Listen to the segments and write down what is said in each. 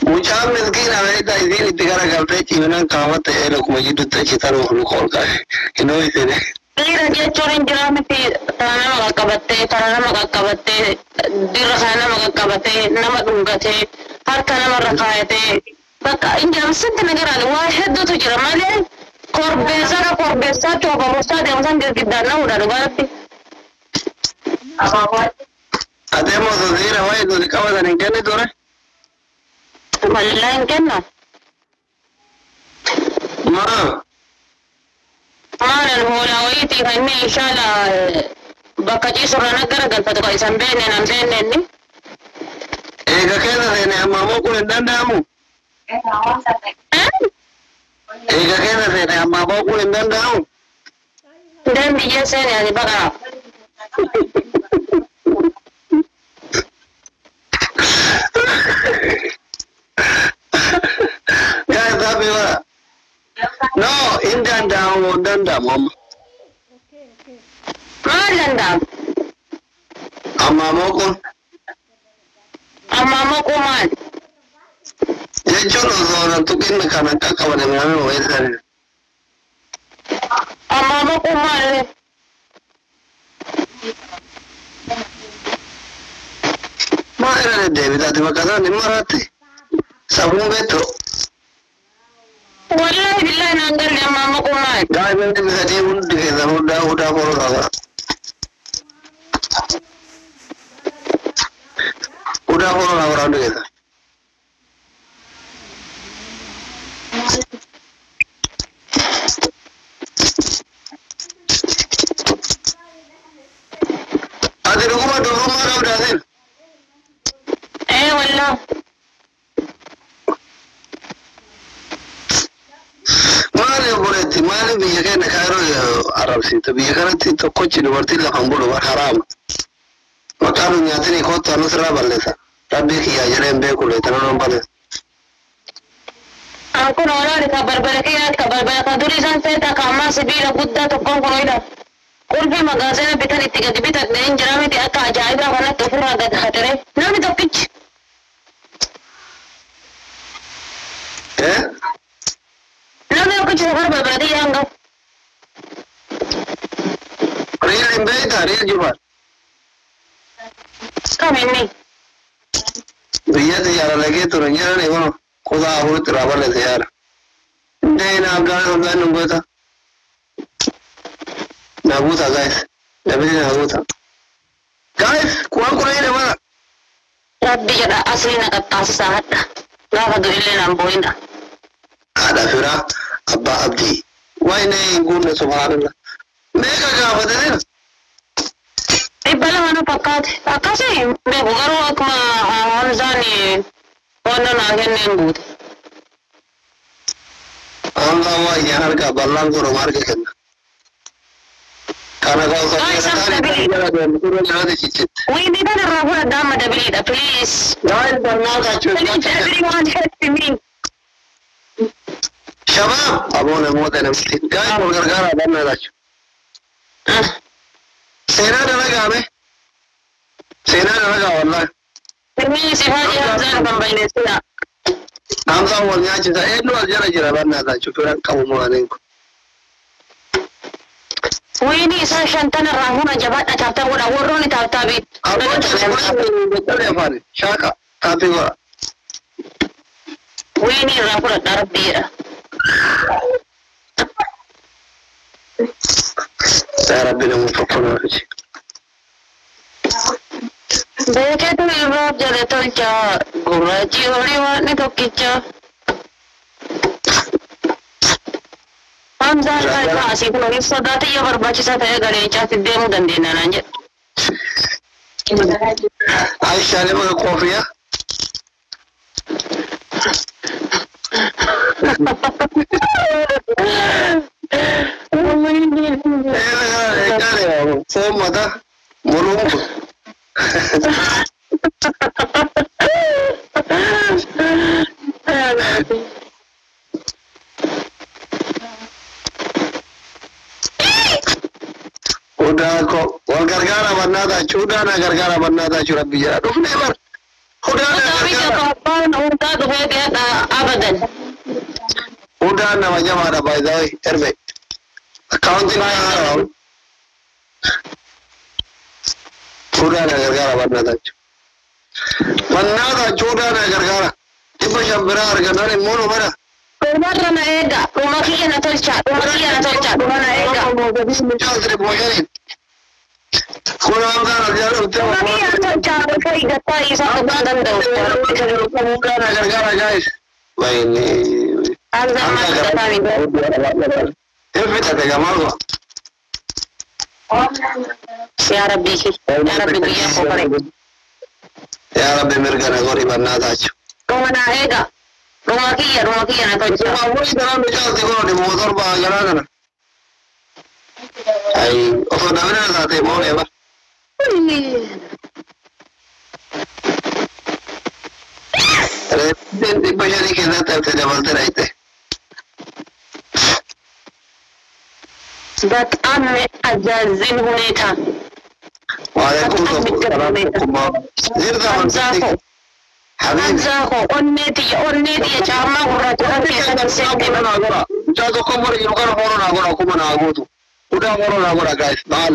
Mucaan miskiina beektaa isiin itti garagaltee ciminaan kaawwatte eela jidduu achi taruuf nu qoolqaa hinoo isine. Dhiira jechuun hin jiraamti kana nama qaqqabattee dirra kana nama qaqqabattee nama dhungatee harka namarra kaayatee bakka hin jiraamsitti nagaraan waa hedduutu jira malee korbeessaa coofamuusaa deemsan girgiddaan namuudha dhugaatti. Adeemoo sosiira waa'ee nuti qabatan hin kenni ture. Wallaahi hin kenna. Maa. Maalan hoolaa wayiitii kan inni inshaalla bakka ciisurraa naggara galfatu kan isan beekne nan beekne inni. Eega keessa seene amma ammoo kun hin danda'amu. Eega keessa seene amma ammoo kun hin danda'amu. Ndeen biyya seene ani baqaa. Guys, happy what? No, in danda'amu amma. Maal danda'amu? Amma ammoo kun. Amma ammoo kun maal? Jechuun osoo nan tuqin kan akka qabane maamii wayisan. Amma ammoo kun maal? Maa irra deddeebitaati bakka isaan hin maraatti. Sabuun beektu. Wallahi billahi naan galle amma ammoo kun maal? Daa'imman dhibbisadii hundi keessa hundaa boroo qaba. Hundaa boroo qaba hundi keessa. Ati dhuguma dubrummaa qabdaatiin. Wallah. Maali obboleetti maali biyya keenya kaayiroo arrabsiita biyya kanatti tokkochi dubartiin lafan bulu haraama. Maqaan nyaatiin kootu anus irraa balleessa. Rabbii kiyyaa jedheen beeku leetana non balleessa. Kun olaani ka barbara kiyyaatti ka barbara ka durii san seeta ka ammaa sibiila guddaa tokkoon kun oida. Qulfii magaazina bitan itti gadi bitadhe hin jira miti akka ajaa'ibaa kanatti ofirraa gad haxire namni tokkichi. Namni tokkichi safar barbara kiyyaan gahu. Riil hin beektaa riil jubaal. Kam inni? Biyyatti jaalalagee ture jedhani kun kutaa afuritti irraa balleessa yaada. Indee naaggaan nun goota. Naguuta guys. Dabili naguuta. Guys, kuwaan kuna hidha mana. Rabbi jedha asii na qaxxaasisaa hadha. Gaafa durillee naan boo'ina. Haadha firaa abbaa abdii. Waayne hin guunne subhaanallah. Meeqa gaafatanidha? Dhibba lama na fakkaate. Akkasii beeku garuu akkuma Hamzaan wanta naa kenneen guute. Hamzaan waa ijaan harkaa bal'aan godhama harka kenna. Kana gosa we need a rubber dam dabilida, please. Please, everyone help me. Shabab, abone moda namti. Guys, gargara banna dachu. Sena dalaga me. Sena dalaga wallahi. Termini sifati Hamzan bambaine sila. Hamzan wal nyachi sa enu aljara jira banna dachu firan kamu mwanenko. Wini isa shantana rahuna jabat atafta wala warroni taftabi. Shaka tapi wala. Wini rahuna darabira. Ya Rabbi namu fakuna rishi. Beke tu ibrahim jale tolcha guraji hori wani tokkicha. Hamzaan kan asii kun olis sodaate yoo barbaachisaa ta'e gareechaatti deemuu dandeenya naan jedhu. Aishaalee maka koofiyaa. Foon mataa muluungu. Udah kok, wal gargara banna tachu, udah na gargara banna tachu Rabbi jara. Dufne bar. Udah na gargara. untaa dhufeeti hadha abadan. Hundaan nama jamaadha baay'ee erbe. Akkaawuntiin haarawa. Hundaan gargaara bannaata jechuudha. Bannaata hundaan gargaara. Dhibba shambiraa argannaan immoo nu bara. Dhumarra na eega. Dhuma kiyya na tolcha. Dhuma kiyya na tolcha. Dhuma na eega. Kun hangaan arjaalumtee. Dhuma kiyya na tolcha. Bakka hiigattaa isaa dhuguu danda'u. Hundaan gargaara guys. Wayne. Hangaan maal godhataa miti. Irfitate gamaa. Yaa Rabbii ki. Yaa Rabbi guyyaa koo bare. Yaa Rabbi mirga na gori bannaata jechuudha. Dhuma na eega. Dhuma kiyya na tolcha. Wayne daran bichaatti goone motor baa garaa kana. Ay, osoo namni na taate moolee ba. Reeffiin dhibba shanii keessatti hafte dabalte dhayite. በጣም አዛዝን ሁኔታ ዋለይኩም ሰላም ሀቢዛኮ ኦኔት የጫማ ጉራቱ ከሰንሰት ናጎራ ጃዞ ኮሞሪ ዮጋር ሆሮ ናጎራ ኩመ ናጎቱ ሁዳ ሆሮ ናጎራ ጋይስ ባለ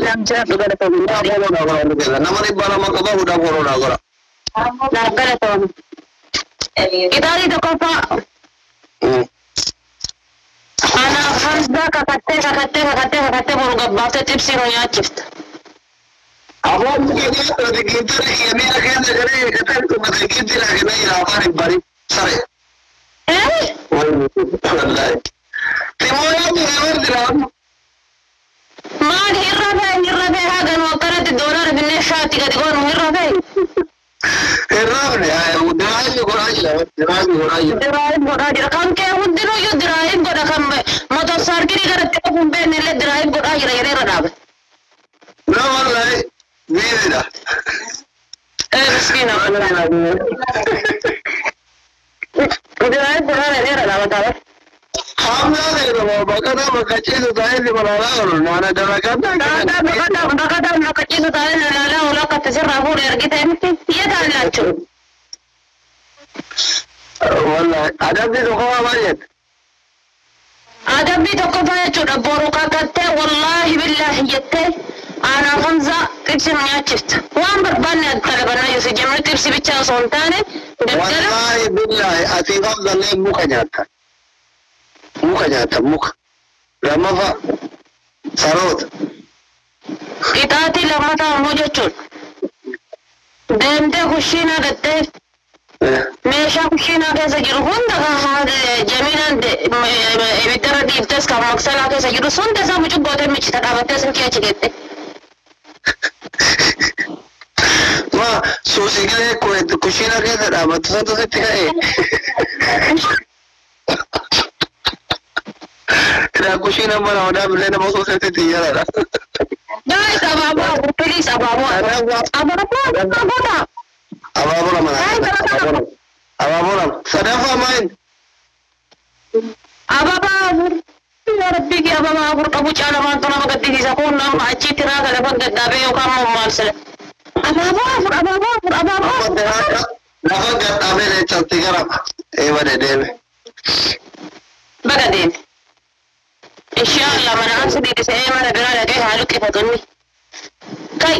ሆሮ ናጎራ እንደገና ነማሪ ባላ ማቀባ ሁዳ ሆሮ ናጎራ ናገረቶ ኢታሊ ተቆፋ أنا خمسة ككتة مرقبات تبصي رياجفت. أبغى كذا تكيد يمين كذا كذا كتبت ما تكيد لكن أنا يرافع بري سري. إيه؟ والله. تمويل تغير درام. ما هيرفع هذا نوكرت الدولار بالنشاط كده تقول هيرفع. الرابع ودراهم يقراج لا دراهم يقراج كم كه ودرو يو دراهم قد كم متصار كذي كرت تكون بين اللي دراهم قد يرى رناب لا والله مين مسكينة دراهم قد يرى رناب ترى حاملا ده بقى بكتير تايل بلالا ولا دركات بقى كتير تايل لا ولا كتير رابور يرجع تمتي يدالاتشو والله أدبي تقوى ماجد أدبي تقوى يجود بوروكا كتة والله بالله يتة أنا خمسة تبسي مياتشفت وان برباني الطلبنا يوسي جمعي تبسي بيتشا صنطاني والله بالله أتي خمسة ليه موكا نياتا موكا لما فا سروت إتاتي لما تامو جتشون دمتي خشينا قتة meeshaa kushiinaa keessa jiru hunda jamiinaan ibiddara dhiiftes kan maqsalaa keessa jiru hunda isaa mucubbootee michita dhaabattee silkii achi geette. Ma suusigilee kushiinaa keessa dhaabattu santu sitti ka'e. Kira kushiinaa mana odaa billee nama osoo sitti yaaladha. Guys, abaaboo please abaaboo. Abaaboo mana. Abaaboo sadafa main. Abaaboo. Ya Rabbi ki abaaboo qabu caala maantu nama gaddisiisa kun nama achi tiraa kana faggadhaabee yookaan mammaal sila. Abaaboo. Lafa gadhaabee leechatti gara eebade deeme. Baga deeme. Inshallah mana ansi dhiisee mana biraa dhaqee haa luqqifatunni. Kai.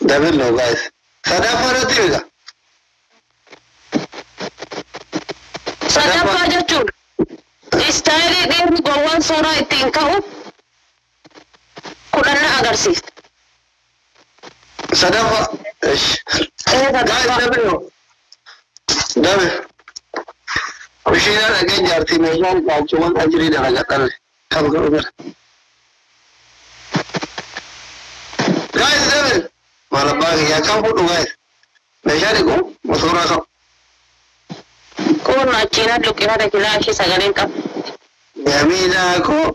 Dabiloo guys. Sadafa irratti eega. Sadafa jechuun istaayilii dhiirri gowwaan suuraa ittiin ka'u kudhanna agarsiista. Sadafa. Guys dabiloo. Dabe. Kushiinaa dhaqee jaartii meeshaan qaachuuwwan ajirii dalagadhan kan godhu jira. Guys dabe. Malah bagi ya kan fudu guys. Meeshaan dhiqu suuraa ka'u. Kun achiin luqqifata kilaashii sagaleen qaba. Yamiinaa koo.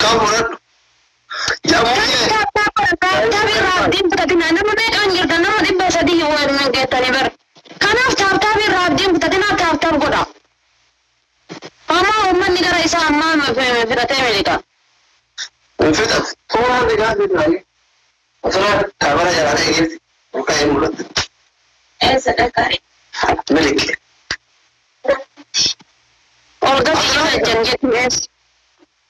Kan fudhadhu. Taaptaabii raabdiin bitatinaa nama meeqaan jirta nama 300 waan geettanii bara. Kanaaf taaptaabii raabdiin bitatinaa taaptaab godha. Ammaa uummanni gara isaa ammaa filatee miliqa. Fixat. Suuraan dhiqaa fixaa. Suuraan kaabara jalaa eegeessi. وكاي مرد صدقاري ملك والله شيء جنجت ناس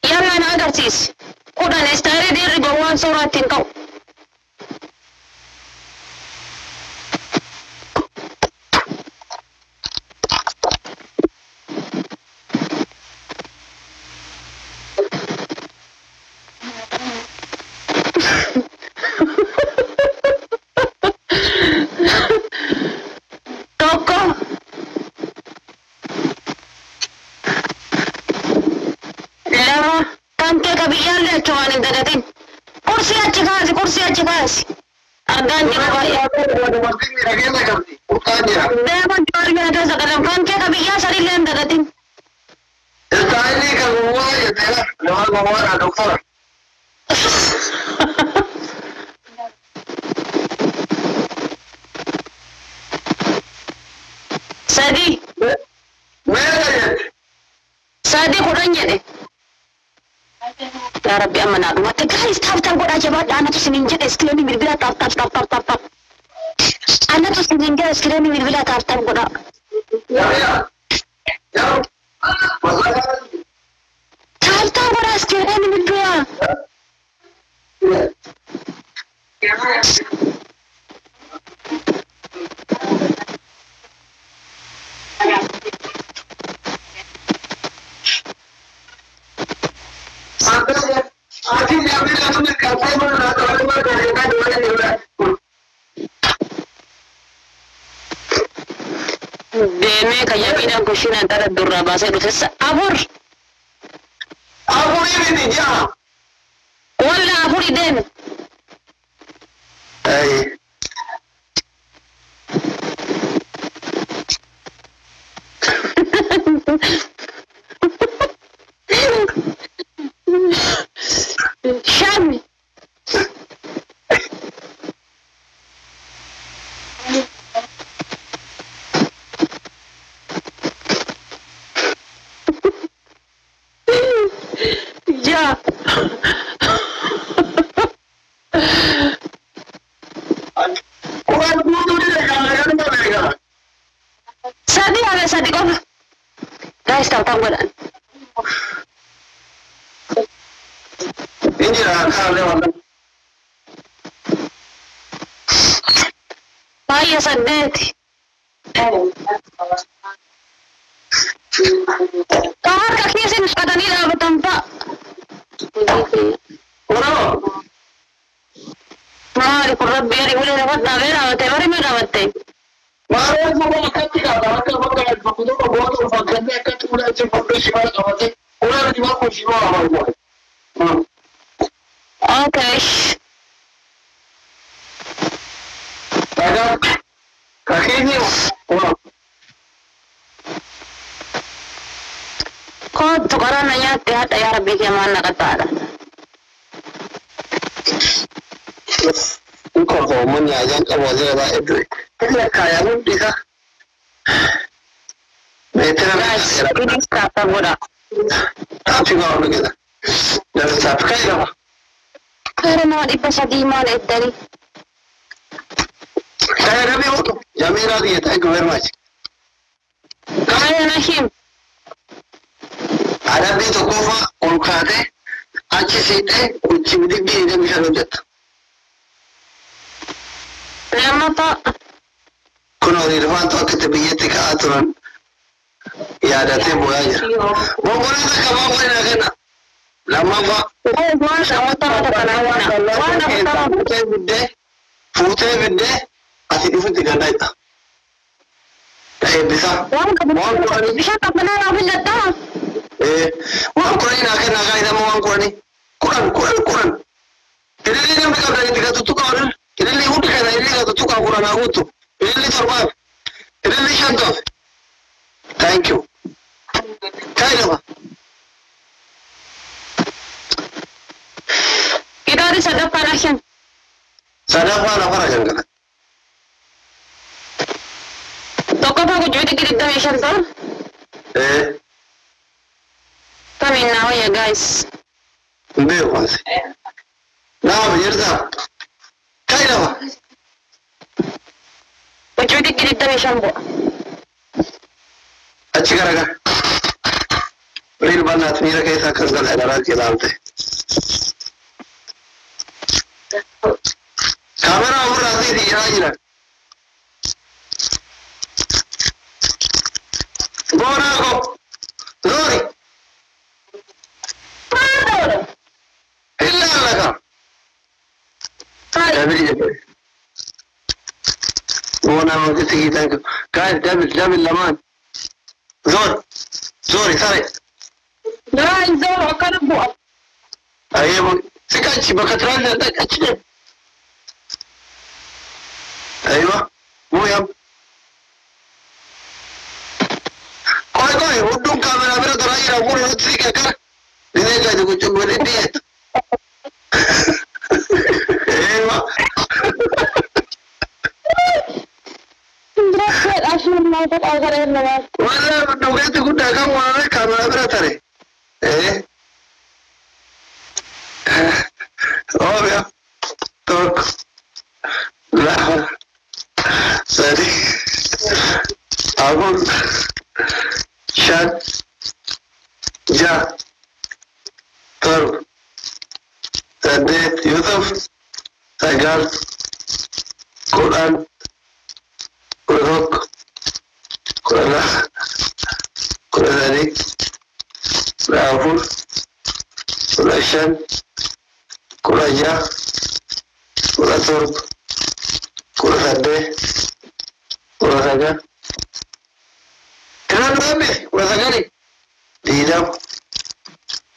يلا أنا أقرسيس كنا نستعرض الرجوان صورة تنكو kursi achi kaasi argaan jira deema joori kana keessa galan kan kee kabiyyaa sadillee hin dagatin sadi kudhan jedhe يا ربي أمنا ما تجهز تفتح ولا جبات أنا تسنين جد إسكليني من البلاد تفتح أنا تسنين جد إسكليني من البلاد تفتح ولا تفتح ولا إسكليني من البلاد Deme kayak bidang kucing antara dua bahasa Indonesia abur ini dia wala abur ide Shami ya Sadi kok guys tahu bulan ini Paya sadeti Kahar kakinya sih kata ni dah bertampak. Mari kurang biar ibu dia dapat nawera, tewari mana dapat? Mari mau makan tidak, makan makan. Begitu kau buat makan ni akan tu dah cepat bersihkan dapat. Orang di mana bersihkan dapat. Okay. Ada kakinya. Kau tukaran nanya tiap ayah Rabbi kemana kata ada. Kau komen ya jangan kau boleh lah itu. Kita kaya pun bisa. Betul guys, ini kata bodoh. Tapi kau begitu. Jangan subscribe lah. Karena di pasar di mana itu? Kaya Rabbi itu. Jamila dia, thank you very much. Kaya Nahim. Ada di toko fa olkade achi site uchi bidik di ini bisa lanjut. Lama pak. Kuno di depan tu kita biar tika aturan. Ya ada tempo aja. Mau boleh tak kamu boleh nak kena. Lama pak. Oh buat sama tak ada panawan. Buat apa tak? Putih bende. Asyik itu tiga naik tak. Bisa. Bisa tak pernah ambil data. Wang Quran nak itu mau wang Quran. Jadi ni mereka dari tiga tutup orang. Jadi ni udah kena ini tiga tutup Quran aku tu. Ini survive. Ini shanto. Thank you. Kaya apa? Kita ada sadap parahan. Sadap parahan kan? Toko aku jadi kita shanto. Coming now, ya guys. Veo así. No, mierda. Cállate. digiri dami shambo. Achi garaga. Reel banat mira kaisa kangal adarat ke dalte. Kamera umur azi di ira. Bona ko. Lori. Illa laga. David. Bona mo kiti tank. Kai David laman. Zori sare. لا يزور وكربوا ايوه سكتش بكتران ده كتش ايوه مو يا كوي ودون كاميرا ميرا تراي راغور نتسي كا دي جاي دو كچ بولي دي ايوه درك عشان ما تقدر الا والله دوغت كنت كان وانا كاميرا ميرا تري ايه obvio toc la sari abun shat ja tor sadet yusuf sagal quran qurok qurala qurani raful qulashan Kuraja, Kuratur, Kurade, Kuraga. Kenapa habis? Kuraga ni? Tidak.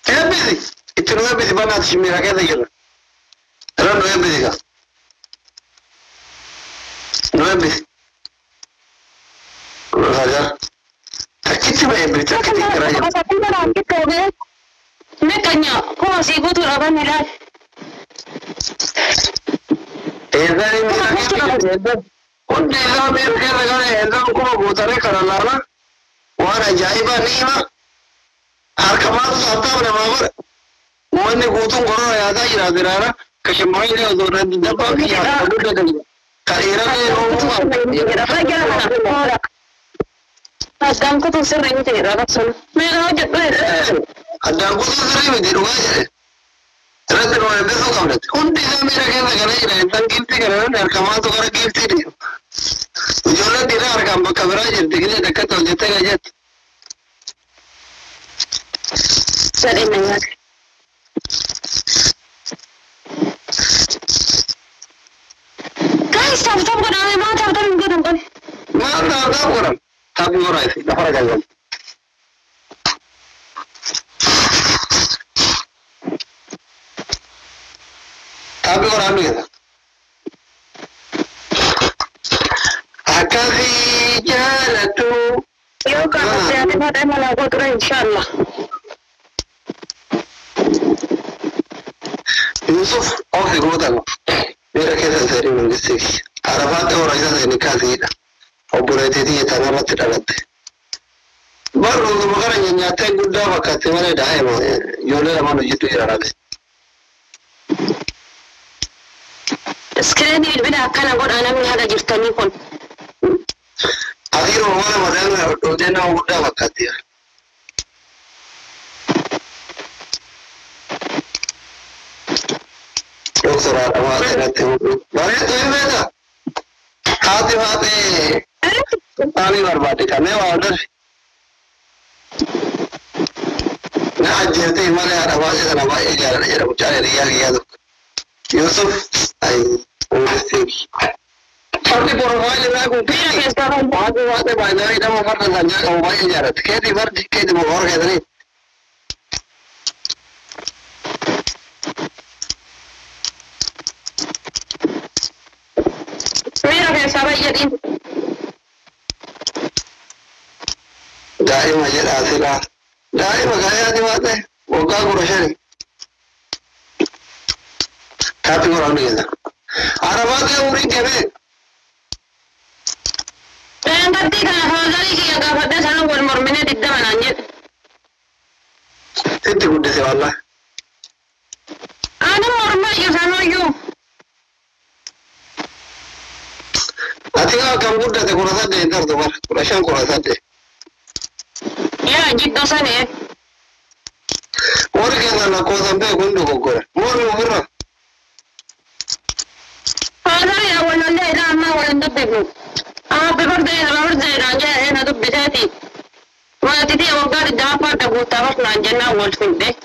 Habis. Itu habis di mana sih mira kita gitu. Kenapa habis kan? Habis. Kuraga. Tak kita habis, tak kita keraja. मैं कन्या को सीखो तो रबा मिला ऐसा नहीं मिला क्या उन डेज़ों में क्या लगा है ऐसा उनको बोतलें कर लाना वहाँ जाइबा नहीं ना हर कमाल तो आता है ना मामर वो ने गोतों करो याद आ इरादे रहा कश्मीर ने उधर दबा किया करीरा ने वो अदम को तो सिर नहीं तेरा बस सुन मैं रोज अदम को तो सिर नहीं तेरा है रद्द होने पे तो कम रहते उन चीज़ों में रखे तो करना ही नहीं तंग गिफ्ट करना ना कमाल तो कर गिफ्ट ही नहीं जो ना तेरा हर काम कमरा जल्दी के लिए धक्का तो देते का जत सही नहीं है guys stop बनाने माँ चाहता हूँ इनको तुमको माँ चाहता हूँ करम tapi orang itu dah orang jalan. Tapi orang ni kan. Akasi jalan tu. Yo kalau saya dapat malah aku terus insyaallah. Yusuf, okay, gua tahu. Mira kita seri mengisi. Arafat orang itu ni kasih. Operate dia tanah mati dalat. Baru tu makara nyata gudda waktu mana dah emo. Jole ramai jitu irada. Sekarang ni bila akan aku anak ni ada jirtani pun. Akhir orang mana tu dia nak gudda waktu dia. Doktor awak nanti. Baru tu ini dah. Hati. पानी बर्बादी करने वाला ना जैसे हमारे आवाज़ से ना भाई जा रहा है जरा उचारे रिया गया तो यूसुफ आई उनसे पार्टी पर मोबाइल में को फिर कैसा हम बात भाई ना इधर मोबाइल में संजय का मोबाइल जा रहा था कहती बार कहती वो और कहते नहीं मेरा कैसा भाई यदि Dari majid asila. Dari magaya di mate. Oga kurashani. Tapi orang ni ada. Arabate umri kebe. Berarti kan hari ini agak pada sana buat mormine tidak mananya. Itu kuda sewala. Ada morma itu sana itu. Atika ما كم قدرة تكون صدق إنتر دمر ورشان كون صدق يا جد سنة وركنا نقوم بيكون دكتور مور مغرى أنا يا ولا لا ما ولا ندبه ببردين ببردين رانجا هنا دبتاتي ما تدي وقال الدافع تقول تروح لانجنا والفندق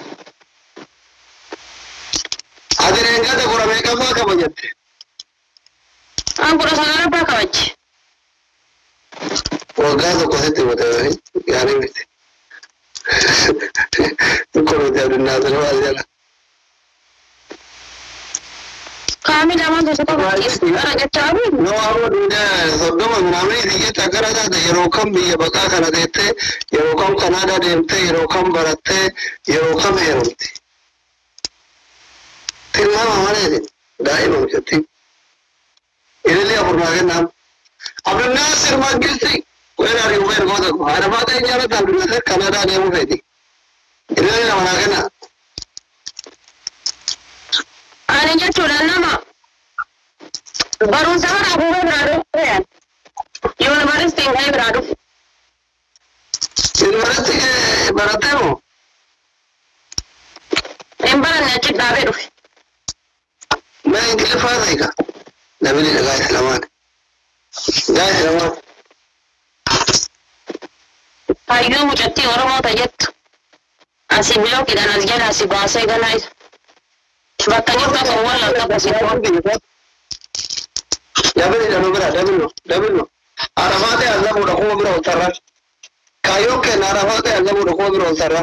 هذا رنجا تقول أمريكا ما كم جت أقول أصلا بكواج وقال كوسيتي وده يعني مت تقول ده الناس الوالد كامل أمان تسوق أنا جتابي no amo da sodoma munamai dige takara da yerokam biye baka kana dete yerokam kanada dete yerokam barate yerokam herumti tilma mamale daima mchati ile apurmage nam abdul nasir magisi where are you where goda ko ara bata jara da abdul nasir kanada ne mu fedi ile na managana أنا جت ولا نما barusan aku beradu ya university ngai beradu university baratemo embaran ya cik daberu ma ingile fadaiga nabili da guys laman ayu mujatti oromo tajet asibilo kidan asjala asibase ganai batanya ta wala ta basiko dabino arafate Allah mu da kuma bira utarra kayo ke na arafate Allah mu da kuma bira utarra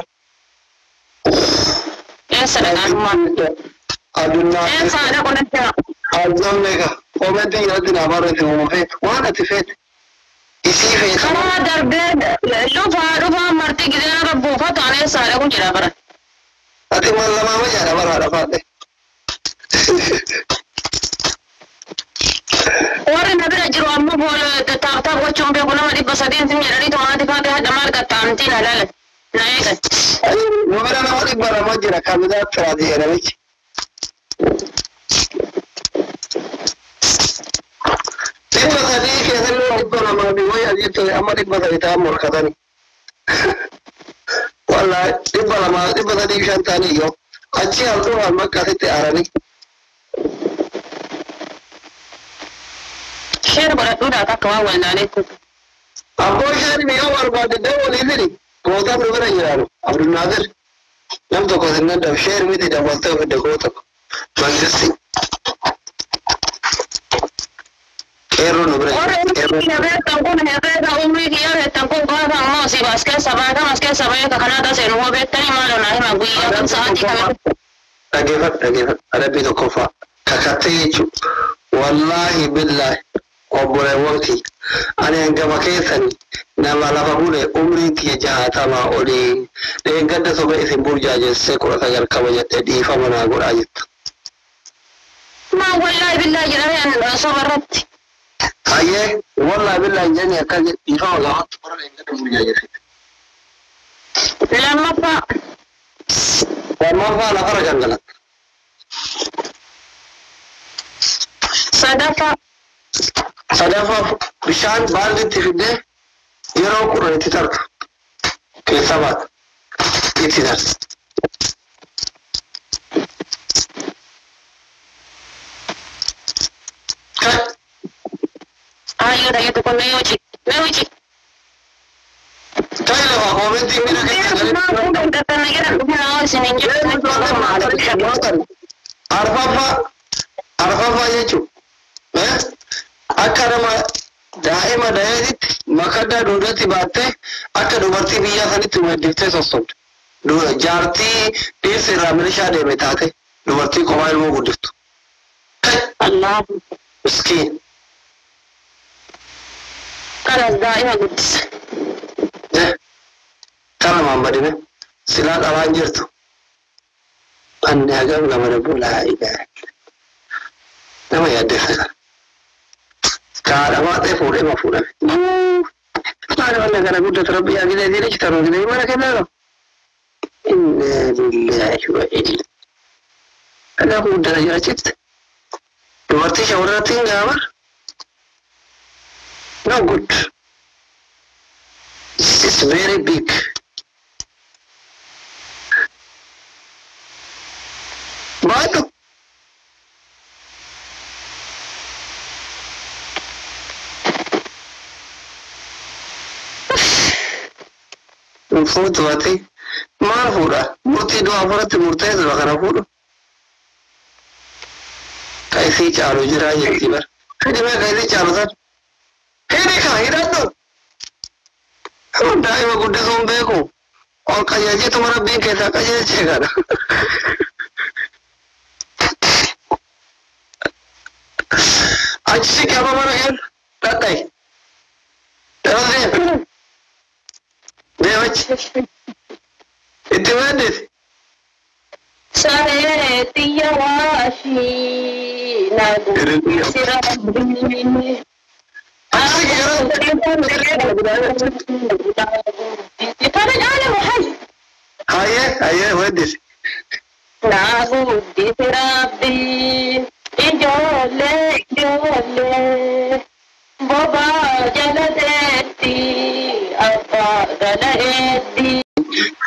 esa da alma adunna esa da konta azam lega komenti yadi na baro ti mu fet wana ti fet isi fet kama darbe lufa marti gidana rabbu fatane sare kun jira bara ati mallama ma jara bara arafate Orang nabi rajul amma bol tak bocong be guna mari basadin tim yari to mati fa da damar ka tanti halal naik kan numera na mari bara majira kamida tradi era vich tipo sadi ke hello tipo na mari hoy adi to amari basadi ta mor kadani wallahi tipo sadi shantani yo achi alto amma kasete arani share bara duda ka kawa wanda ne ku akwai shari mai yawan ba da wani zuri ko ta mu bara yaro abdul nadir nan to ko nan da share miti da wata da gota manchester ero no bara ero ne be tan ko ne be da umri ki yare tan ko ga ba mo si baske sabaga ka kana da se no be tani malo na ma gui ya kan sa ti ka tagefa arabi to kofa kakate chu wallahi billahi obore wonti ane ngama kesani na malafa bule umri ki jahata ma odi de gadda so be isin burjaje se ko ta jar kawanya di famana gurajit ma wallahi billahi jara sabarat aye wallahi billahi jani akaje ifa wala hat bara de gadda burjaje lamma fa la fara jangala sadafa bishan baldi tifide yero ko titar ke sabat itinar ayo da yito ko meochi tayo ba commenti mira ke da tan ngira na sinin je arfafa yecho akarama daima da yazit makada dodati batte akka dubartii biyya sanitti weddifte sossobde jaartii dhiirsi milishaa deeme taate dubartii kophaa ilmoo guddiftu Allah miskiin kanas daa'ima guddisa kana maammadime silaa dhabaan jirtu anni hagam gamada bulaa idaa nama yaaddeessa cara mate fuure ma fuure mare wala gara gudda rabbi ya gide dire ci taro gide mara ke nalo inna lillahi wa inna ana gudda ya cit dubartii shawaratiin gaamar No good. It's very big. But foto ati marfura murti do afarati murtay do kana fudo kai si chalu jira yeti bar kadi me kai si chalu sar he dekha ira to हम डाई में गुड्डे सोम बेको और कहिए जी तुम्हारा बैंक कैसा कहिए चेगा ना आज से क्या बाबा यार रहता है दे बच्चे इतने दे सारे तिया वाशी नागो सिरा هيا ودي نعبد ربي جولة جولة بابا جلدتي أبا جلدتي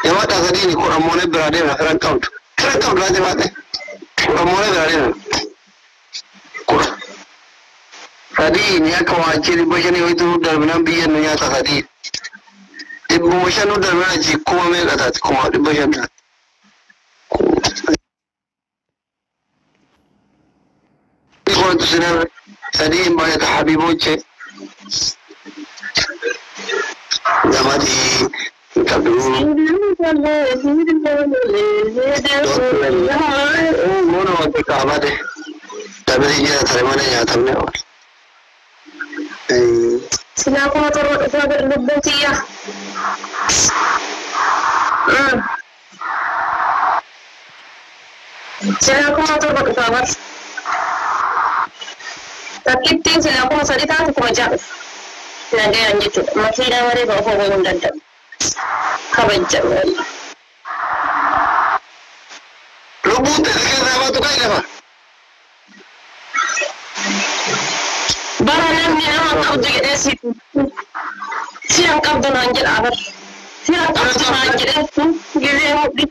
يا ما تزديني كرامونة برادين فرانك كاونت راجع بعدين كرامونة برادين Tadi ni aku wajib baca ni itu dalam nabi yang nyata tadi. Ibu baca nu dalam aji kuma me kata kuma baca ni. Ibu tu senar tadi baca habibu cek. Jamadi kabru. Mono tu kabar deh. Tapi dia terima ni ya tamne. سلاكم طرق إفادة اللبنتية سلاكم طرق إفادة تكتين سلاكم صديقاتكم أجاب نجي أنجتو مكينا وريبا فوق من دندم خبجة والله Lubut sekarang apa tu kaya apa? Barang ni nama kau juga desi. Siang kau tu nanjil apa? Siang kau tu nanjil itu gila mudi.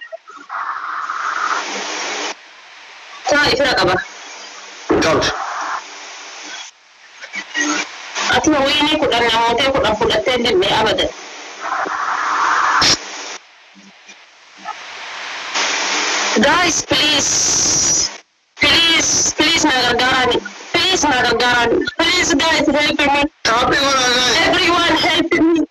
Cai firak apa? Kau. Aku mau ini kuda nama tu kuda tender ni apa dah? Guys, please nagagarani. Please nagagarani. Please guys help me. Everyone help me.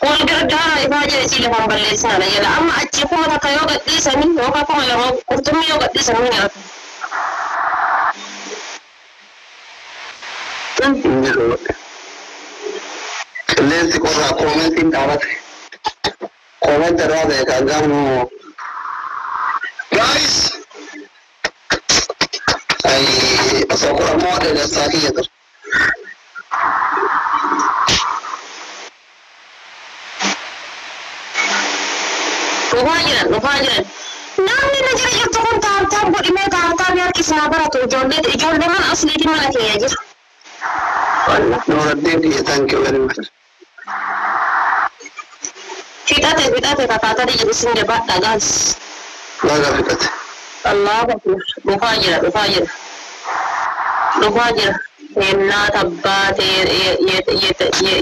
Wal gargara ibaja sila pamballe sana yala amma acci ko ta kayo gaddi sani ko ka ko la kurtumi yo gaddi sani ya. Lensi ko ra commenting darat. Comment dara de kagam guys. Ay asokra mo de sahi ya. Nufajiran. Namni najari jirtu kun taam budi me taam yar kisna baratu jonde man asli di mana ke aja. Allah Nuruddin ya thank you very much. Kita kata tadi jadi sini debat guys. Laga fitat. Allah akbar. Nufajir. Inna tabbat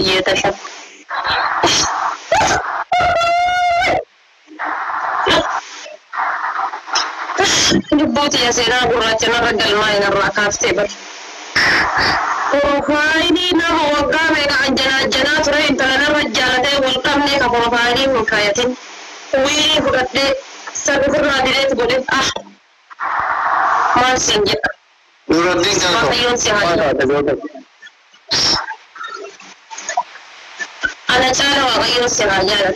yetashab. Jubbuti ya sera buracana ragal main rakat tebar. Profaili nama wagga mega anjana ture intana rajjalate walqamne ka profaili mukayatin wi fudade sabirna diret gode mal sinja Nuruddin kan ana cara wa gayon sirajan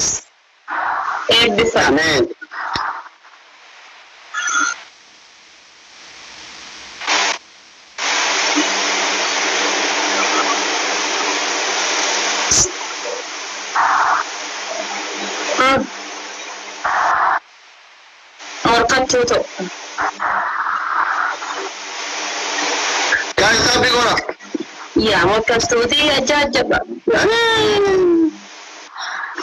bisa amen. Tuto. Guys, sabi ko na. يا مكستوتي أجاجب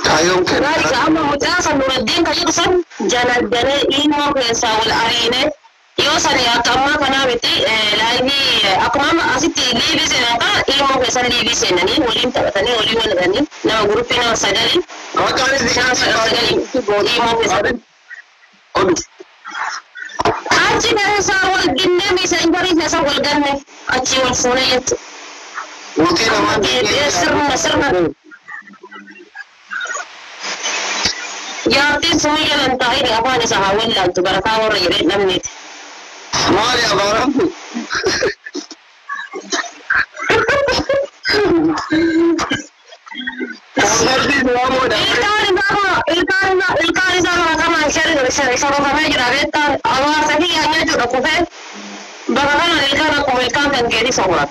كايوم كان ذلك أما مجاسا نور الدين كيقصد جنة جنة إيمو كيسا والأرينة يوصل يا كما كنا بتي لايبي أكمام أسيتي ليبي سنة إيمو كيسا ليبي سنة ولين تبتني ولين ولغني نما غروبنا وسجلي وكان سجلي إيمو كيسا أجي كيسا والجنة ميسا إنبري كيسا والجنة أجي والفونية وطينا ما سرنا يا تي سوي لن تغير أباني سهول لا تبركا وريري نمنيت مالي أبارم الكاري زمان كمان شر كمان جرابيت أوار سكي أني جو ركوفه بقى الكاري كم الكاري كان كذي سوورات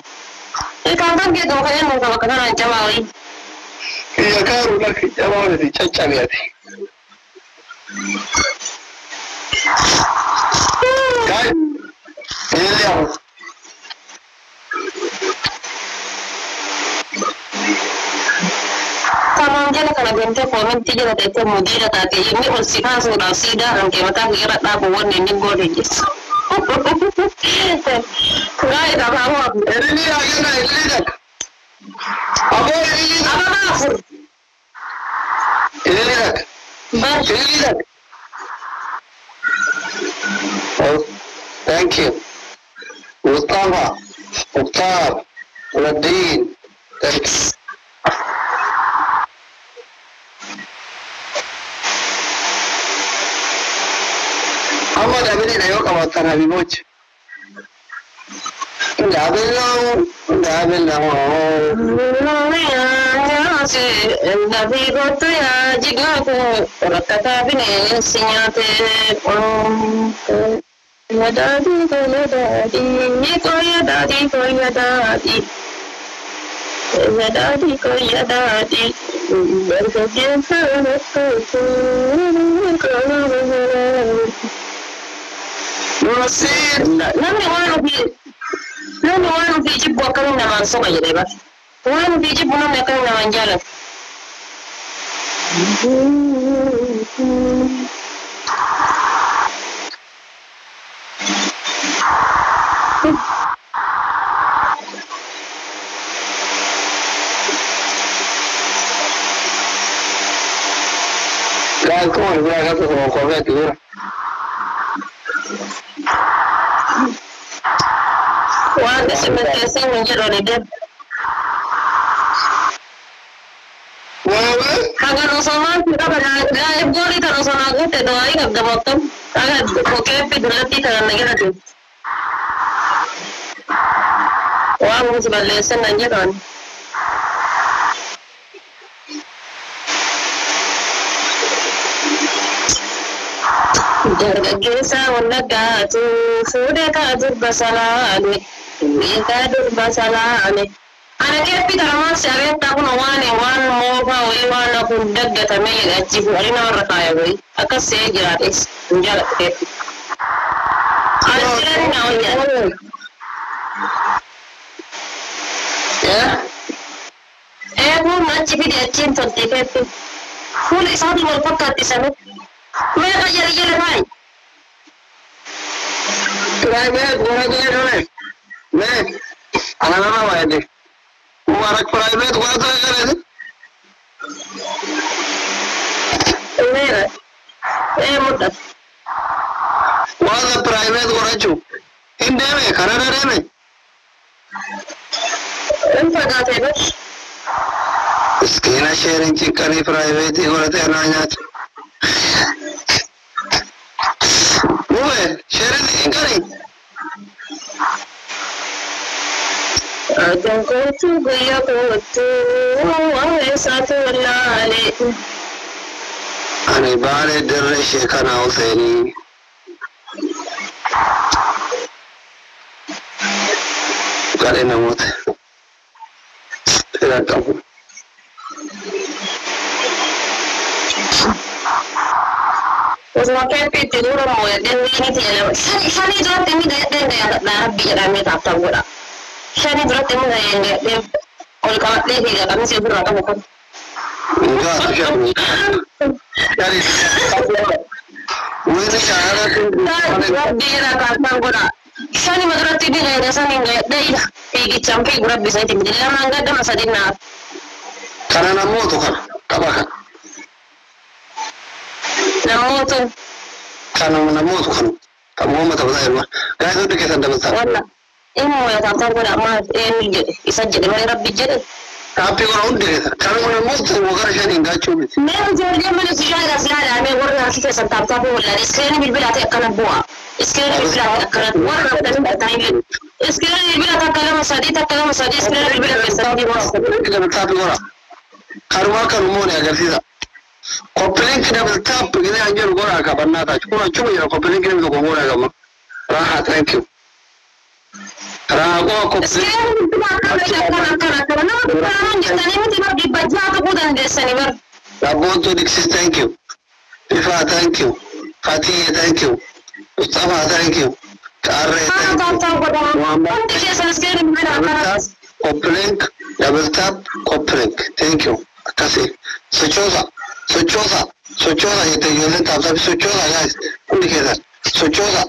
الكاري كان كذي دوكان مو كمان أنجماوي يا كارو لك جماعتي تشجعياتي كاي إليا كمان جل كنا بنت فورم تيجي لتأتي مديرة تأتي يمي والسكان سودا سيدا أنك متى غير تابو ونني غوريجس غاي تابو إليا أجينا إليا أبو إليا أنا نافر إليا بس إليا Oh, thank you. Mustafa, Mukhtar, Nadine, thank you. Ahmad Abidi na yau kamata na bimoci. Nani wanu biji bukan nama songa jadi bas. Wanu biji bukan nama jalan. Guys, come on, we're going to go correct here. Wanda sebentar saya menjadi leader. Agar nosoma kita pada boleh tak nosoma aku tidak air ada motor. Agar oke pidulati tak lagi ada. Wah mungkin sebagai lesson aja kan. Jaga gesa wanaga tu sudah kadur basalane. Kadur basalane. Anak kepi dalam syariat tak pun wan mau wan aku daga tamai gaji hari nama rakaya boy. Akas saya gratis jalan kepi. Asyik nak ya. Aku macam dia cinta kepi. Kulit satu berpakat di sana. Mereka jadi baik. Private, boleh. Nih, anak-anak apa ini? Mubarak private, gua tuh kan ini. Ini mudah. Gua tuh private gua racu. Ini deh, karena ada deh. Entah kata itu. Screen sharing chicken private gua tuh nanya. Gue, sharing ini. Ajang kotu gaya kotu, awal satu lale. Ani bale derre shekana Hussaini. Kali namut. Tidak tahu. Usmakan piti dulu mau ya, dan ini tidak. Sani itu ini dia darah biar kami tak tahu lah. شاني درت من يعني قول كمان ليه كده كمان سيبر رقم كم enggak siapa dari وين شعارك دينا كان كنا شاني ما درت دي غير شاني ده يجي تشامبي غرب بسيط من لما نقدر مسدينا karena namu tuh kan apa kan namu karena namu tuh kan kamu mau tahu saya mah gak itu dikit ada besar wala إنه يتعطى ولا ما إيه يسجل ما يربي جد. tapi orang udah kalau mau mutu وغير شيء enggak cuma. ما يجي من السجارة أصلا أنا ورنا كذا سنتابع ولا إسكان بالبلاد أكلم بوا إسكان بالبلاد أكلم ورنا بتاعي تايم إسكان بالبلاد أكلم مسادي إسكان بالبلاد مسادي واس. kita bertapa orang. Karena kamu nih agar sih. Komplain kita bertapa gini anjir orang kapan nata cuma ya komplain kita itu orang kamu. Rahat thank you. Rago komplain. إسكان بالبلاد أكلم نعم جتاني متى بيبجع تقولن دسني بر. Rabon to Dixis thank you. Ifa thank you. Fatih thank you. Mustafa thank you. Karre thank you. Muhammad. Komplain double tap komplain thank you. Kasih. Sochosa itu yang tap tapi sochosa guys. Udah kita. Sochosa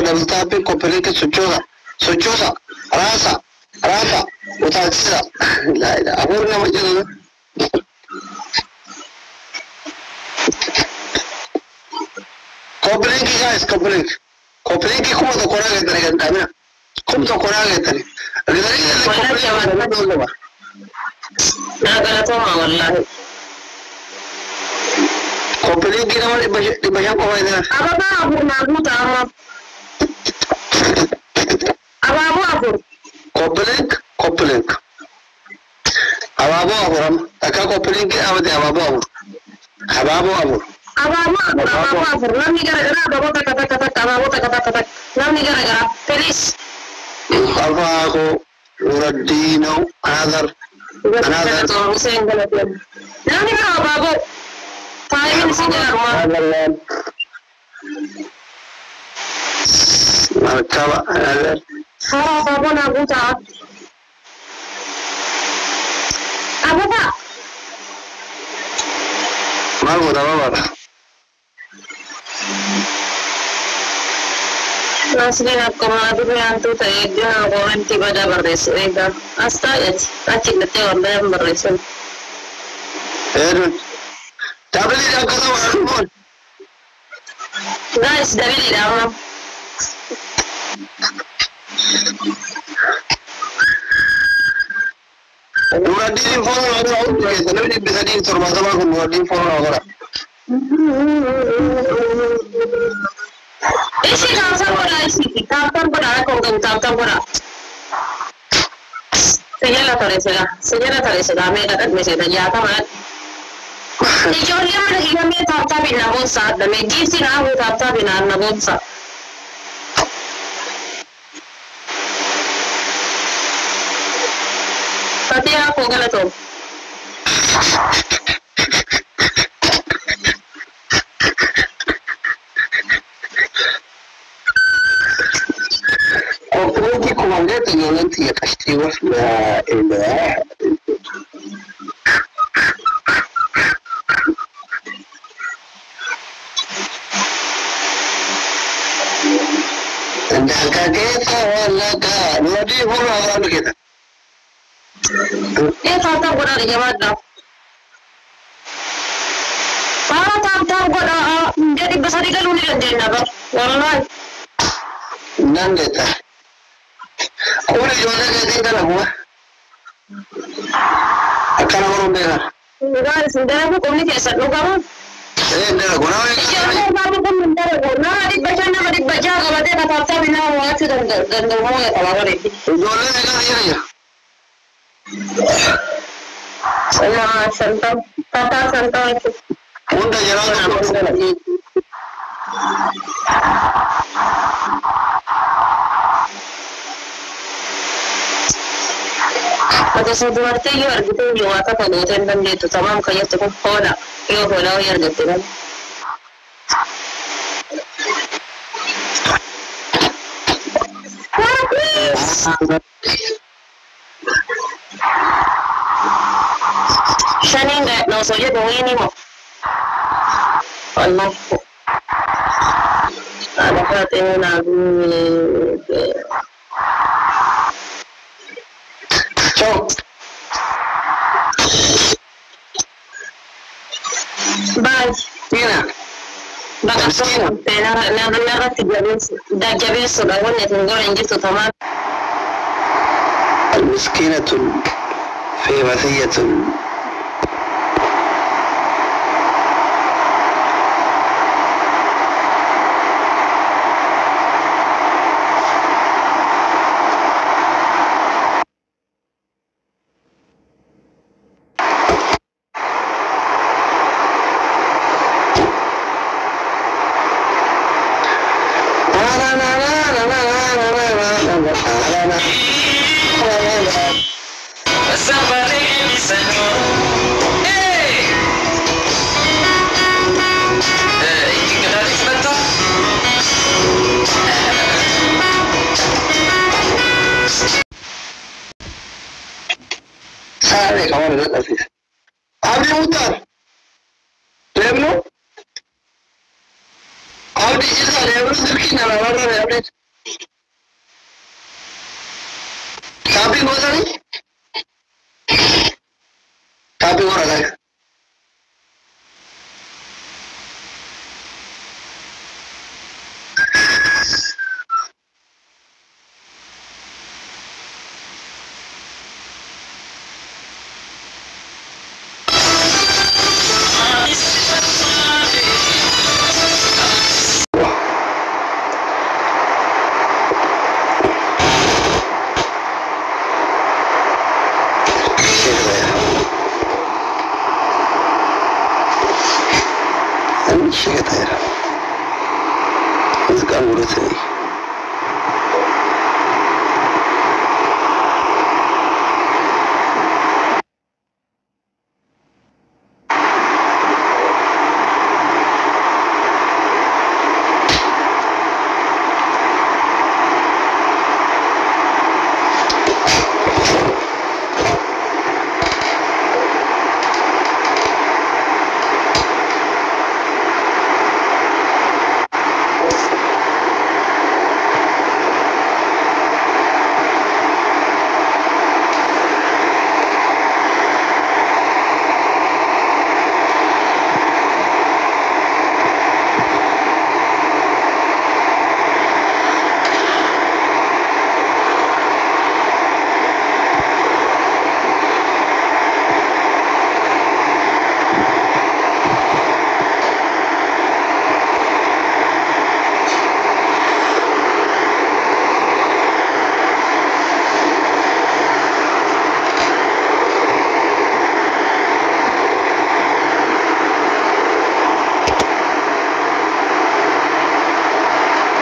double tap komplain ke sochosa. Rasa. Utara. Lah, apa namanya itu? Komplain guys, komplain kuma to kora ga tare kan na kuma to kora ga tare ga tare ne komplain ba na ga to ma wallahi komplain gina wani ba shan ko wai da ababa abu na guta amma abu komplain ababu ram aka komplain ki abade ababu abu namni gara-gara ababu tak namni gara-gara please aku Nuruddin another namni gara ababu time sini rumah markaba another ababu na buta apa Malu dah apa? Asli nak kemana yang tu saya dia orang tiba dah berdes. Ega astaga, acik nanti orang berdes. Tapi dia kata orang guys, dah beli dah. Nuruddin phone orang itu, tapi dia bisa diinformasi sama Nuruddin phone orang. Isi kantor bola kau kantor bola. Sejalan tarik selah. Mereka tak mesti terjata mat. Ijolnya mana kita ni tak bina bonsa, dan meji sih nak tak bina bonsa. Tapi aku kalau tu. Komplain kumanda tu yang nanti ya pasti waslah ilah. Anda kaget wala ka, lagi orang kita. Tata bola di jawab dah. Para tata bola jadi besar di kalung ni jadi apa? Wallahi. Nanda ta. Kau ni jual lagi tinggal aku. Akan orang dengar. Enggak, sebenarnya aku komunikasi lu kamu. Dengar guna. Jangan kamu pun mendengar guna. Adik baca kalau dia kata bina waktu dan mau ya kalau ada. Jual lagi kan dia. Sama santai itu. Udah jalan lagi. Pada satu waktu ya kita juga tak tahu tentang itu. Tamam kayak tu pun hola ya gitu kan. Shanin ga no so je boy ni mo. Allah ko. Ada kata na Ciao. Bye. Mira. Baka so pena na da jabe so da wonne tungora inji to tamam. المسكينة في وثية ساري كمان للأسف أبي موتر لابنه أبي جلسة لابنه سركينا لا مرة لابنه كابي موتري كابي ورا ذاك شيء كتير بس كان مرتين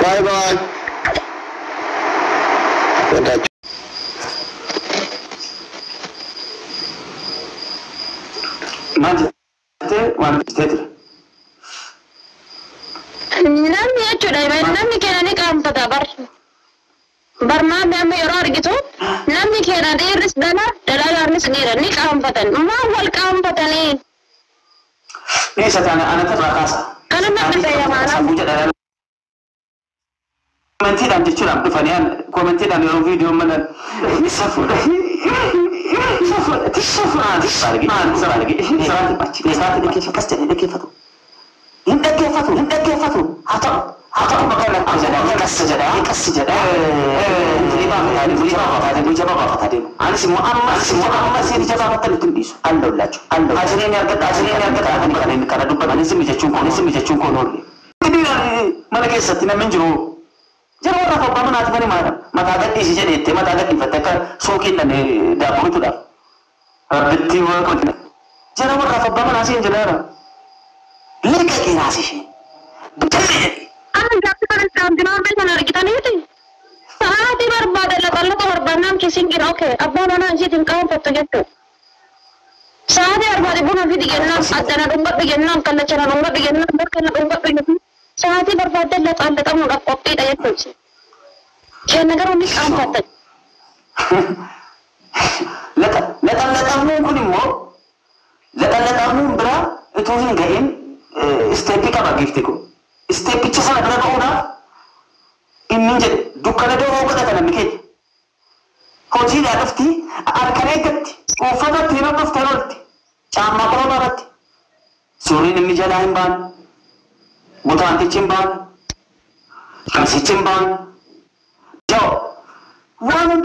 باي باي ما جت وأنا جت Namni jechuudha namni keenya ni qaanfata barnaa amma yeroo argitu namni keenya dheerris dalaalaanis dheera ni qaanfatan maal wal qaanfatanii ليس أنا ترى كاسة kana namni fayyamaadha. كومنتي دام تشرب بفنيان كومنتي دام يرو فيديو من يسافر تشوف عاد سارقي ما سارقي سارقي باتشي سارقي كيف كاستني كيف فتو انت كيف فتو هاتو مكانك كسجدا اللي جابها هذه انا اسمه اما سيدي جابها تلتميس الله لاچو الله اجرين يرقد انا كان دوبا انا سمي جچون نور ما لك ستنا من جو جرى رفع بمن أتفني ما تاجد دي سجن إتى ما تاجد دي فتك سوكين لني دابون تدا ربتي وكذا جرى رفع بمن أسين جرى لك كين أسيش أنا جالس كان دماغ में बना रखी था नहीं थी साथ ही बर्बाद है लगा लो तो बर्बाद नाम किसी की रोके अब वो ना जी दिन काम पत्ते जट्टू साथ ही बर्बाद बुना भी दिया ना अदना डूंगा भी ना कल चला डूंगा भी ना डर कल डूंगा भी साथ ही बर्बाद है लगा तो मुड़ा कॉपी दे कुछ क्या नगर उन्हीं काम पत्ते لقلقمون كل مو لقلقمون برا توهين جاين استيبي كما جفتكم استيبي تشسنا بنا كونا إن نجد دكانة دو هو كذا كلام كذي هوجي لعرفتي أركانيكت وفضل تيرا بفترولتي شام ما كلام بارتي سوري نمي جلاهم بان بوتانتي چمبان كاسي چمبان جو وان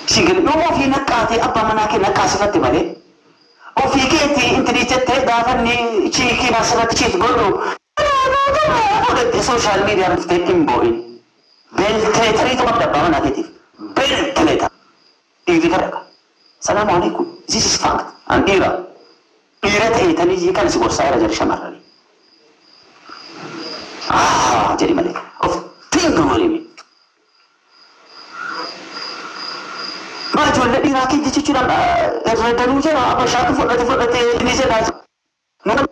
سيقل نو في نكاتي أبا مناكي نكاسفت مالي وفي كيتي انت ريتت دافني شيكي ناسبت شيت قولوا السوشيال ميديا رفتين بوي بالتلاتري تبدأ بابنا كيتي بالتلاتة إيدي كرقة السلام عليكم this is fact and إيرا تهيتني جي كان سيقول سائرة جري شمر لي جري ملك of think وليمي ما جول الذي راكي جي تشونا الردنو جرا أبا شاكو فلت نيزي ناس نقول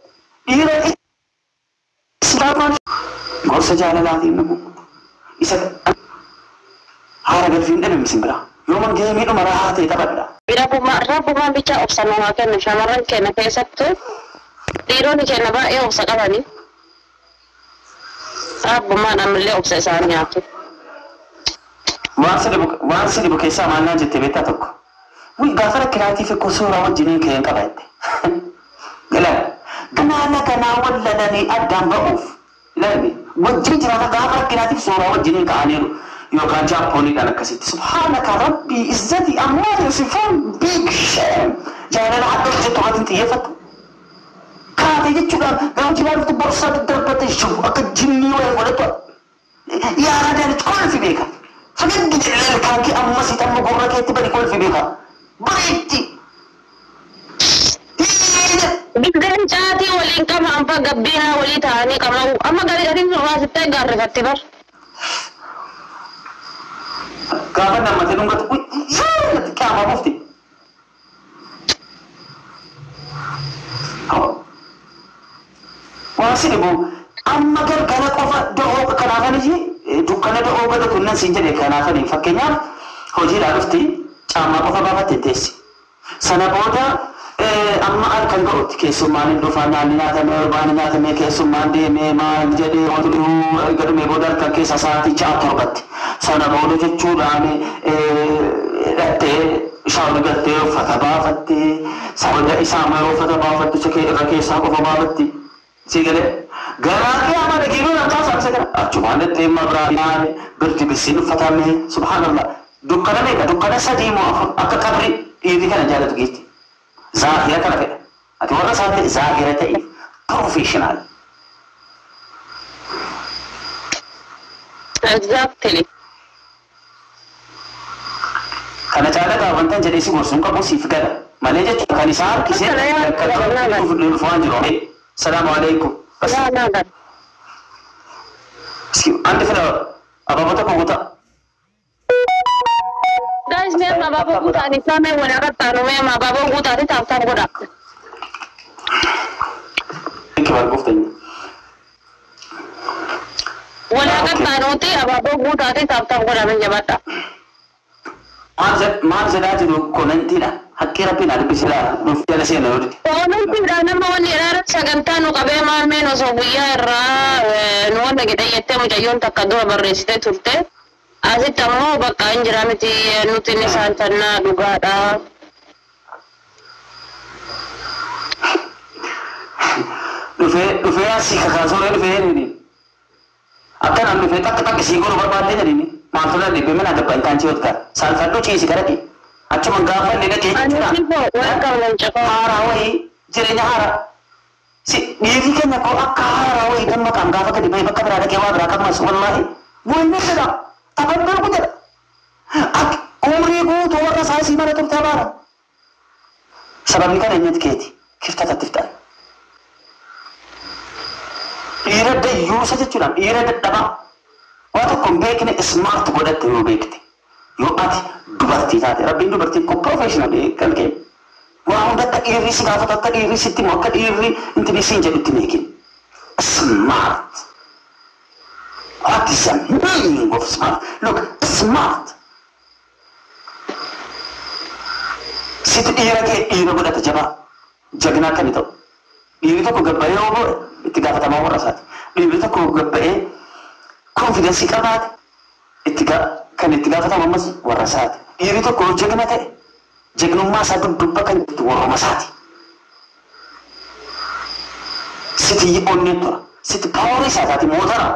إيرا سلام قول سجالة لازم نبو إذا هذا قلفين ده بمسمبرا يوم الجميع مرات يتقبل ربما بيجا أبصر ما كان شمرا كنا كيسبتو تيروني كنا بقى أبصر قبلي ربما نعمل له أبصر سانياتو وانسي بكيسا ما نجت تبيتاتك ويغفر كراتي في كسورة وجنين كين قبلت لا كنا ولدني أدم بأوف لا وجين جرا غفر كراتي في سورة وجنين كانيرو يوكان جابوني أنا كسيت سبحانك ربي عزتي أموال يصفون بيك شام جانا لحد وجهة وعدين تيفت كاتا يجوغا غاو جبال في برصة الدربة الشو أكد جني ويفولتوا يا رجال تقول في بيكا فقد جعل كاكي أمسي تم قرى كيتبني كل في بيكا بريتي بيكدن جاتي ولين كم أمبا قبينا ولي تاني كم أما قالي قديم سوا ستة قارة كتبر كابا نما تنونغت كابا مفتي واسيبو أما كان قفا دعوة كنافة نجي دكانة دعوة بدأ كنا سنجري كنافة نفكينا هجي لعرفتي أما قفا بابا تدسي سنة بودا أما أركان قوت كيسو ماني دفانا نياتا ميرباني نياتا مي كيسو ماندي مي مان جدي ودلو قدمي بودا أركان كيسا ساتي چاطر بات سنة بودا جچو رامي رتي شاول قلتي فتبافتي سودا إسامة فتبافتي شكي ركيسا قفا بابتي سيقلي قراكي أما نكينو نمتاز أمسكنا أجوان التيم مبراني برتي بسين فتامي سبحان الله دكنا ميكا دكنا سدي موافق أكا قبري إيدي كان جالت جيتي ظاهرة كنا كده أتورا ساتي ظاهرة تأي بروفيشنال exactly كنا جالت أبنتن جلسي مرسوم كبو سيفقر مالجة كان إسار كسي الفوان جروه السلام عليكم لا لا لا أنت فلا أبا بطا كوتا guys मैं माँ बाप को तानी सा मैं वो ना करता हूँ मैं माँ बाप को तानी ताकता हूँ कोड़ा एक बार गुफ्त है वो ना करता हूँ ती अब बाप को तानी ताकता हूँ कोड़ा मैं जबाता मार ज़रा जो कोनंती ना हक्के रपी ना बिचला मुफ्तिया से ना उड़ी कोनंती राना मौन यार सगंता नो कबे मार में नो सोबिया रा नो नगेते येते मुझे यों तक कदो बर्रेस्ते तुरते Asi tamu bakal anjram itu nutini santana juga ada. Dufe asik kakak sore dufe ini. Akan ambil dufe tak sigur berbagai jadi ini. Maksudnya di pemen ada bantuan ciut kan. Salah satu ciri sekarang Acu menggafar dia ciri. Anu sih kok, welcome lancar. Harawai, cirinya hara. Si diri kan aku harawai dan makam gafar ke di bawah bakal berada kewa berakam masuk wallahi. Bukan tidak. Takkan berpunya. Umri ku tuh orang saya sih mana tuh tabara. Sebab ni kan hanya keti. Kita tak tiftar. Ira deh, yo saja curam. Ira deh, apa? Waktu kompek ni smart bodoh tu bekti. يوقات دبرتي ربي دبرتي كو بروفيشنال كالكي وهم دتا إيري سكافة دتا إيري ستي موكا إيري انت بيسين جدو تنيكين smart. What is the meaning of smart? Look, smart. Sit ira budak jaba jagna kan itu. Iri tu ko gabbaye obo ittiga fatama warasat. Iri tu ko gabbaye confidence kabat ittiga fatama mas warasat. Iri tu ko jagna te jagnumma satu dubba kan itu waramasati. Siti onni to siti power isaati motora.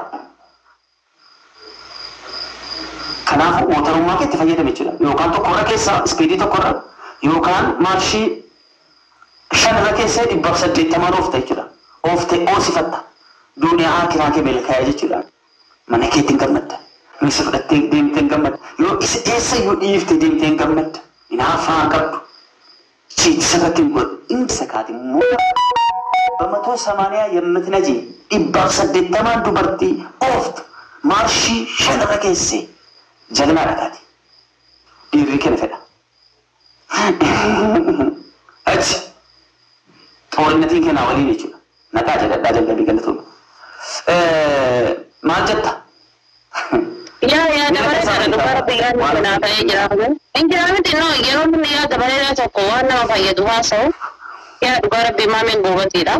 Kanaafuu mootarummaa keetti fayyadame jechuudha. Yookaan tokkorra keessa ispiidii tokkorra yookaan maarshii 5 keessa 180 oofta jechuudha. Ooftee oosifatta. Duuniyaa akiraa kee milkaa'e jechuudha. Mana keetti hin gammadda. Miisa fudhattee deemtee hin gammadda. Yoo isa eessa yoo dhiiftee deemtee hin gammadda. Hinaafaa qabdu. Siitisa irratti hin godhu. Inni sakaati በ180 የምትነጂ 180 ዱበርቲ ኦፍት ማርሺ 5 keessa jalna rakati dhiirri kenna fedha achi xoorinnatiin kenna waliin jechuudha naqaa jedhadhaa jalqabii galatu maal jetta yaa dabalee sana dubara biyyaan kanaa ta'ee jiraatu injiraamiti noo yeroo inni yaa dabalee tokko waan nama fayyadu haasa'u yaa dubara bimaameen goobatiidha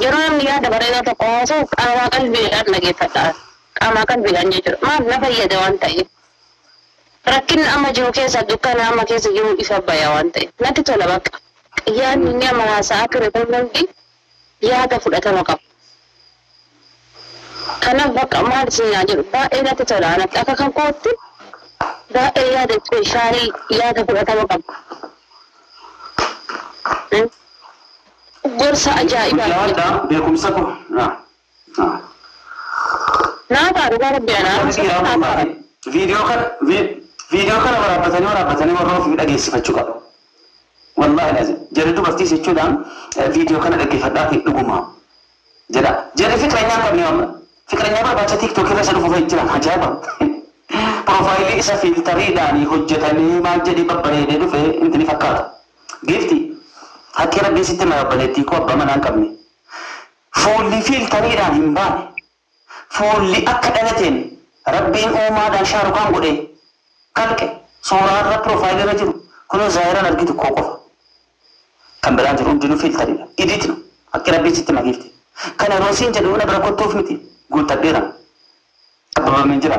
yeroo namni yaa dabalee tokko haasa'u qaamaa qalbiidhaan dhageeffadhaa qaamaa qalbiidhaan jechuudha maal na fayyada waan ta'eef rakkin amma jiru keessa dukkana amma keessa jiru ifa baya waan ta'eef natti tola bakka yaadni inni amma haasa'aa ture kunuunfi yaada fudhatama qabu. Kanaaf bakka maal isin jedhu baay'ee natti tola natti akka kan kootti baay'ee yaada ispeeshaalii yaada fudhatama qabu. Gorsa ajaa'ibaa. Yaada beekumsa ko naa taatu gara biyyanaa. Viidiyoo kana waraabbatanii warra ofii dhageessifachuu qabu. Wallaahi laazim. Jarri dubartiis jechuudhaan viidiyoo kana dhaggeeffadhaa fi dhugumaa jedha. Jarri fikreenyaa qabne amma. Fikreenyaa barbaacha TikTok irra isa dhufuuf jiran ajaa'iba. Profaayilii isa fiiltariidhaan hojjetamee maal jedhee babbareedee dhufe inti ni fakkaata. Gifti haqqi rabbii sitti marabbaleettii koo abbaa manaa hin qabne. Fuulli fiiltariidhaan hin baane. Fuulli akka dhalateen rabbiin uumaadhaan shaarukaan godhee kalqe suuraa irra profaayilii irra jiru kunoo zaahiraan argitu koo qofa. Kan biraan jiru hundinuu fiiltariidha. Idiitinu haqqi rabbii sitti makiifte. Kana roosiin jedhu na bira kottuuf miti guuttadheera. Abbabameen jira.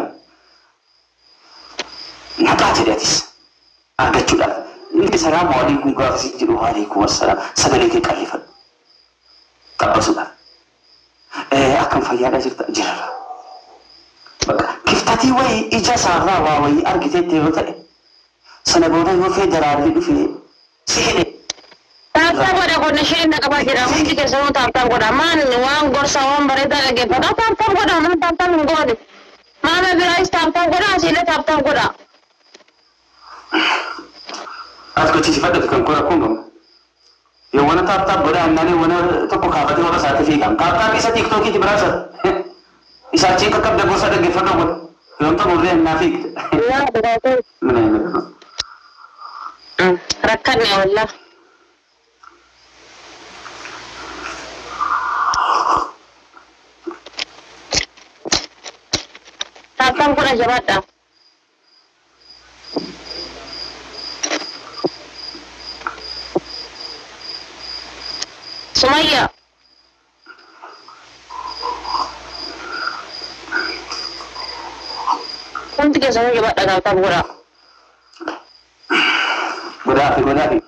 Naqaa jedhatis argachuudhaaf. Inni salaam waliikun gaafasii jedhu waliikun wassalaam sagalee kee qallifadhu. Qabbasuudhaaf. Akkam fayyaadhaa jirarra. Kiftatii wayii ija isaarraa waa wayii argiteetti yoo ta'e sana booda yoo federaalli dhufee si hidhe. Taaptaa godha qonna isheen naqabaa jira hundi keessanuu taaptaa godha maan waan gorsa waan bareedaa dhaggeeffata taaptaa godha mana taaptaa hin goone maama biraayis taaptaa godha asiillee taaptaa godha. As gochisi fadhatu kan kora kun gamu. Yoo wana taaptaa godha annaalee wana tokko kaafatee warra isaatti fiigan taaptaan isa tiiktookii biraasa. Isa achi akka qabda gosa dhaggeeffadhu godha. Yoon ta'u urree naa fiigte. Mana hin jiru. Rakkanne wallaa. Taaptaan godha jabaadha. Sumayya. Kunti keessanuu jabaadha taaptaan godha. Godhaafi.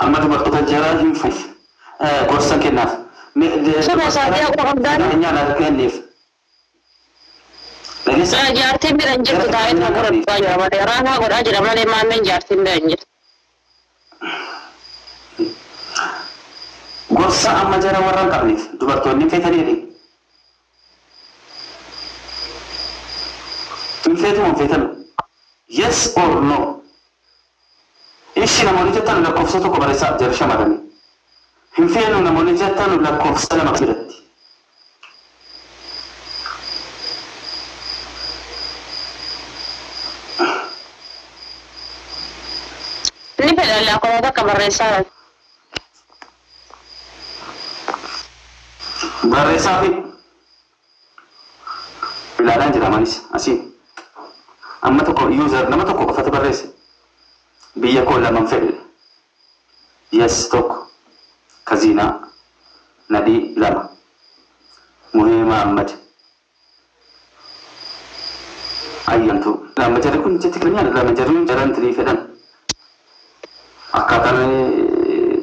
Amma dubartoota jaraa hin fayyadu. Gorsa kennaaf. Suura isaatii akkuma qabdaan. Nyaata kenneef. Jaartiin bira hin jirtu taa'ee irra godhatu jira malee raafaa godhaa jira malee maameen jaartiin bira hin jirtu. Gorsa amma jara warra hin qabneef dubartoonni feetaniidha. Hin feetu hin feetanu. Yes or no. Ishi namoonni jettan lakkoofsa tokko barreessaa jara shamarranii. Hin feenu namoonni jettan lakkoofsa lama biratti. fedha la ko da ka barreessa. Barreessaa fi ilaalaan jira manis asii. Amma tokko user nama tokko qofatu barreesse. Biyya koo laman fedhe. Yes tokko. Kazina Nadi lama. Muhima Ahmad. Ayyantu. Lama jari kun jetti kanya lama jari jalan tri fedan. Akkaataan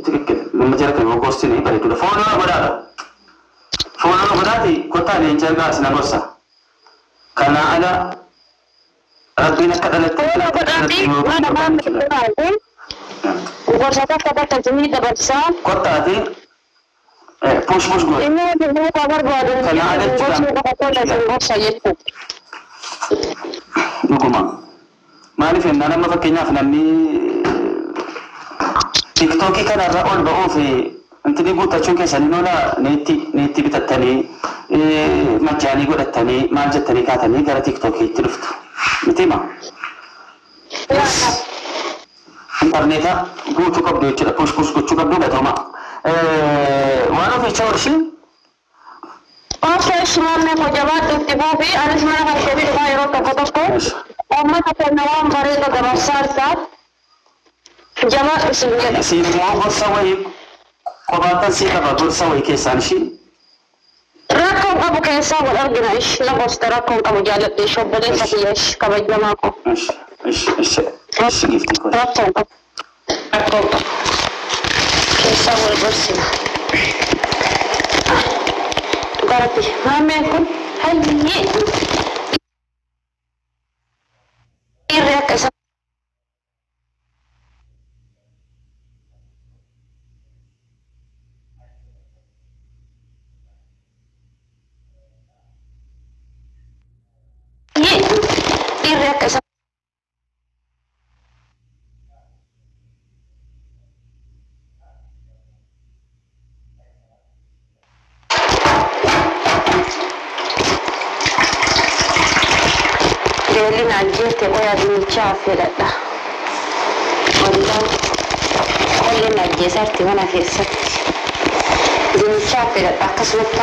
tikikkil lama jari kan gosti ni bare tu fono badala. Fono badati kota ni jaga sinagosa. Kana ada Rabbina kadalati. Badati mana mana. Ugorsata kata tajmi da barsa. Kota ti push gue. Ini dulu kabar baru. Karena ada juga. Nukuma. Maaf ya, nana mau pakainya finani TikTok kan ada all bau fi. Nanti dibuat cungke saninola neti bitatani macani gue datani macet tani katani gara TikTok itu luft. Betul Internetnya gue cukup dulu, push cukup dulu betul mak. One of the churches. Okay, semua ko jawab itu bobi, alis mana kan kopi itu kayak rota fotoku. Oma tak pernah bare itu gambar saat. Jawab sebenarnya. Si mau bersawai, kebatan si kabar bersawai kesan si. Rakam kamu kesal organize, lalu setelah kamu jalan di shop boleh saja kabar jama aku. Gift ko. Rakam. Kesal bersih. Berarti, mama aku, hai ni. Ira kesal. Ira kesal. Najete oya dinichafe dada. Olle najje sarti wana fessati. Dinichafe dada akkasumatti